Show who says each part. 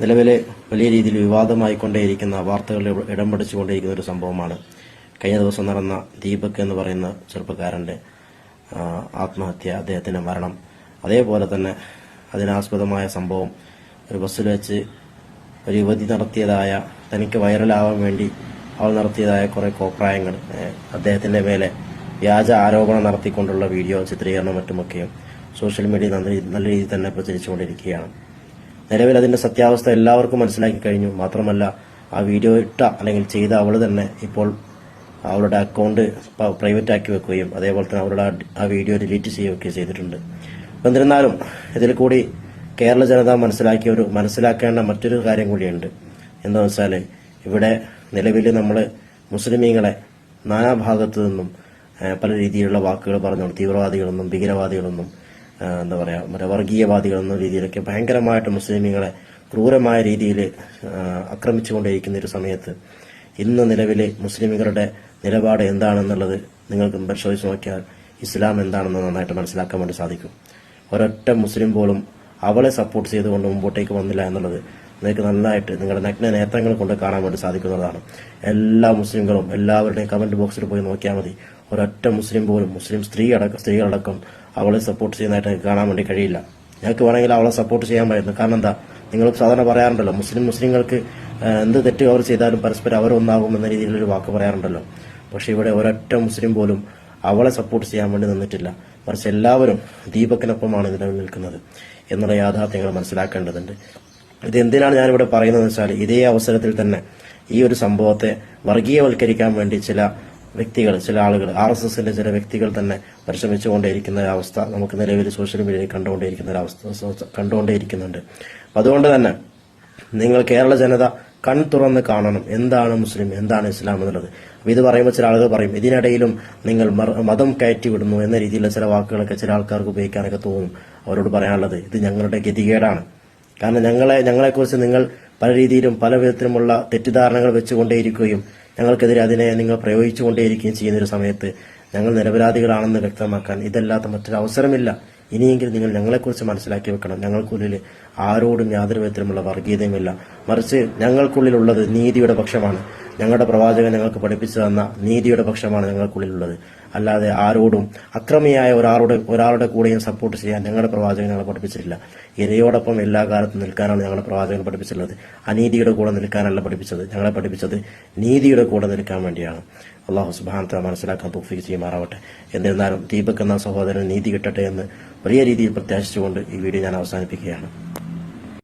Speaker 1: നിലവിലെ വലിയ രീതിയിൽ വിവാദമായിക്കൊണ്ടേയിരിക്കുന്ന വാർത്തകളിൽ ഇടം പിടിച്ചുകൊണ്ടേയിരിക്കുന്ന ഒരു സംഭവമാണ് കഴിഞ്ഞ ദിവസം നടന്ന ദീപക് എന്ന് പറയുന്ന ചെറുപ്പക്കാരന്റെ ആത്മഹത്യ, അദ്ദേഹത്തിന്റെ മരണം. അതേപോലെ തന്നെ അതിനാസ്പദമായ സംഭവം ഒരു ബസ്സിൽ വെച്ച് ഒരു യുവതി നടത്തിയതായ, തനിക്ക് വൈറലാവാൻ വേണ്ടി അവൾ നടത്തിയതായ കുറെ കോപ്രായങ്ങൾ, അദ്ദേഹത്തിന്റെ മേലെ വ്യാജ ആരോപണം നടത്തിക്കൊണ്ടുള്ള വീഡിയോ ചിത്രീകരണം മറ്റുമൊക്കെയും സോഷ്യൽ മീഡിയ നല്ല രീതിയിൽ തന്നെ പ്രചരിച്ചുകൊണ്ടിരിക്കുകയാണ്. നിലവിൽ അതിന്റെ സത്യാവസ്ഥ എല്ലാവർക്കും മനസ്സിലാക്കി കഴിഞ്ഞു. മാത്രമല്ല, ആ വീഡിയോ ഇട്ട അല്ലെങ്കിൽ ചെയ്ത അവൾ തന്നെ ഇപ്പോൾ അവളുടെ അക്കൗണ്ട് പ്രൈവറ്റ് ആക്കി വെക്കുകയും അതേപോലെ തന്നെ അവരുടെ ആ വീഡിയോ ഡിലീറ്റ് ചെയ്യുകയൊക്കെ ചെയ്തിട്ടുണ്ട്. എന്നിരുന്നാലും ഇതിൽ കൂടി കേരള ജനത മനസ്സിലാക്കേണ്ട മറ്റൊരു കാര്യം കൂടിയുണ്ട്. എന്താണെന്ന് വെച്ചാൽ, ഇവിടെ നിലവിൽ നമ്മൾ മുസ്ലിമീങ്ങളെ നാനാഭാഗത്തു നിന്നും പല രീതിയിലുള്ള വാക്കുകൾ പറഞ്ഞുകൊണ്ട് തീവ്രവാദികളെന്നും ഭീകരവാദികളെന്നും വർഗീയവാദികളെന്ന രീതിയിലൊക്കെ ഭയങ്കരമായിട്ട് മുസ്ലിമീങ്ങളെ ക്രൂരമായ രീതിയിൽ ആക്രമിച്ചുകൊണ്ടേയിരിക്കുന്ന ഒരു സമയത്ത് ഇന്ന് നിലവിൽ മുസ്ലിമുകളുടെ നിലപാട് എന്താണെന്നുള്ളത് നിങ്ങൾക്ക് പരിശോധിച്ച് നോക്കിയാൽ ഇസ്ലാം എന്താണെന്ന് നന്നായിട്ട് മനസ്സിലാക്കാൻ വേണ്ടി സാധിക്കും. ഒരൊറ്റ മുസ്ലിം പോലും അവളെ സപ്പോർട്ട് ചെയ്തുകൊണ്ട് മുമ്പോട്ടേക്ക് വന്നില്ല എന്നുള്ളത് നിങ്ങൾക്ക് നന്നായിട്ട് നിങ്ങളുടെ നഗ്ന നേത്രങ്ങൾ കൊണ്ട് കാണാൻ വേണ്ടി സാധിക്കുന്നതാണ്. എല്ലാ മുസ്ലിംകളും എല്ലാവരുടെയും കമന്റ് ബോക്സിൽ പോയി നോക്കിയാൽ മതി. ഒരൊറ്റ മുസ്ലിം പോലും, മുസ്ലിം സ്ത്രീകളടക്കം അവളെ സപ്പോർട്ട് ചെയ്യുന്നതായിട്ട് കാണാൻ വേണ്ടി കഴിയില്ല. ഞങ്ങൾക്ക് വേണമെങ്കിൽ അവളെ സപ്പോർട്ട് ചെയ്യാൻ പറ്റുന്നു. കാരണം എന്താ, നിങ്ങൾ സാധാരണ പറയാറുണ്ടല്ലോ, മുസ്ലിങ്ങൾക്ക് എന്ത് തെറ്റ് അവർ ചെയ്താലും പരസ്പരം അവരൊന്നാകും എന്ന രീതിയിലൊരു വാക്ക് പറയാറുണ്ടല്ലോ. പക്ഷെ ഇവിടെ ഒരൊറ്റ മുസ്ലിം പോലും അവളെ സപ്പോർട്ട് ചെയ്യാൻ വേണ്ടി നിന്നിട്ടില്ല. മറിച്ച് എല്ലാവരും ദീപക്കിനൊപ്പമാണ് നിലവിൽ നിൽക്കുന്നത് എന്നുള്ള യാഥാർത്ഥ്യങ്ങൾ മനസ്സിലാക്കേണ്ടതുണ്ട്. ഇത് എന്തിനാണ് ഞാനിവിടെ പറയുന്നതെന്ന് വെച്ചാൽ, ഇതേ അവസരത്തിൽ തന്നെ ഈ ഒരു സംഭവത്തെ വർഗീയവൽക്കരിക്കാൻ വേണ്ടി ചില ആളുകൾ RSSന്റെ ചില വ്യക്തികൾ തന്നെ പരിശ്രമിച്ചുകൊണ്ടേയിരിക്കുന്ന അവസ്ഥ നമുക്ക് നിലവിൽ സോഷ്യൽ മീഡിയയിൽ കണ്ടുകൊണ്ടേയിരിക്കുന്നുണ്ട്. അതുകൊണ്ട് തന്നെ നിങ്ങൾ കേരള ജനത കൺ തുറന്ന് കാണണം, എന്താണ് മുസ്ലിം, എന്താണ് ഇസ്ലാം എന്നുള്ളത്. അപ്പൊ ഇത് പറയുമ്പോൾ ചില ആളുകൾ പറയും, ഇതിനിടയിലും നിങ്ങൾ മതം കയറ്റി വിടുന്നു എന്ന രീതിയിലുള്ള ചില വാക്കുകളൊക്കെ ചില ആൾക്കാർക്ക് ഉപയോഗിക്കാനൊക്കെ തോന്നും. അവരോട് പറയാനുള്ളത്, ഇത് ഞങ്ങളുടെ ഗതികേടാണ്. കാരണം ഞങ്ങളെക്കുറിച്ച് നിങ്ങൾ പല രീതിയിലും പല വിധത്തിലുമുള്ള തെറ്റിദ്ധാരണകൾ വെച്ചുകൊണ്ടേയിരിക്കുകയും ഞങ്ങൾക്കെതിരെ അതിനെ നിങ്ങൾ പ്രയോഗിച്ചുകൊണ്ടേയിരിക്കുകയും ചെയ്യുന്ന ഒരു സമയത്ത് ഞങ്ങൾ നിരപരാധികളാണെന്ന് വ്യക്തമാക്കാൻ ഇതല്ലാത്ത മറ്റൊരു അവസരമില്ല. ഇനിയെങ്കിലും നിങ്ങൾ ഞങ്ങളെക്കുറിച്ച് മനസ്സിലാക്കി വെക്കണം. ഞങ്ങൾക്കുള്ളിൽ ആരോടും യാതൊരു വിധത്തിലുമുള്ള വർഗീയതയുമില്ല. മറിച്ച് ഞങ്ങൾക്കുള്ളിലുള്ളത് നീതിയുടെ പക്ഷമാണ്. ഞങ്ങളുടെ പ്രവാചകൻ ഞങ്ങൾക്ക് പഠിപ്പിച്ചു തന്ന നീതിയുടെ പക്ഷമാണ് ഞങ്ങൾക്കുള്ളിലുള്ളത്. അല്ലാതെ ആരോടും അക്രമിയായ ഒരാളുടെ കൂടെയും സപ്പോർട്ട് ചെയ്യാൻ ഞങ്ങളുടെ പ്രവാചകൻ ഞങ്ങളെ പഠിപ്പിച്ചിട്ടില്ല. ഇരയോടൊപ്പം എല്ലാ കാലത്തും നിൽക്കാനാണ് ഞങ്ങളുടെ പ്രവാചകൻ പഠിപ്പിച്ചിട്ടുള്ളത്. അനീതിയുടെ കൂടെ നിൽക്കാനല്ല പഠിപ്പിച്ചത്. ഞങ്ങളെ പഠിപ്പിച്ചത് നീതിയുടെ കൂടെ നിൽക്കാൻ വേണ്ടിയാണ്. അള്ളാഹു സുബ്ഹാനഹു വ തആല മനസ്സിലാക്കാൻ തൗഫീഖ് ചെയ്യുമാറാവട്ടെ. എന്നിരുന്നാലും ദീപക് എന്ന സഹോദരൻ നീതി കിട്ടട്ടെ എന്ന് വലിയ രീതിയിൽ പ്രത്യാശിച്ചുകൊണ്ട് ഈ വീഡിയോ ഞാൻ അവസാനിപ്പിക്കുകയാണ്.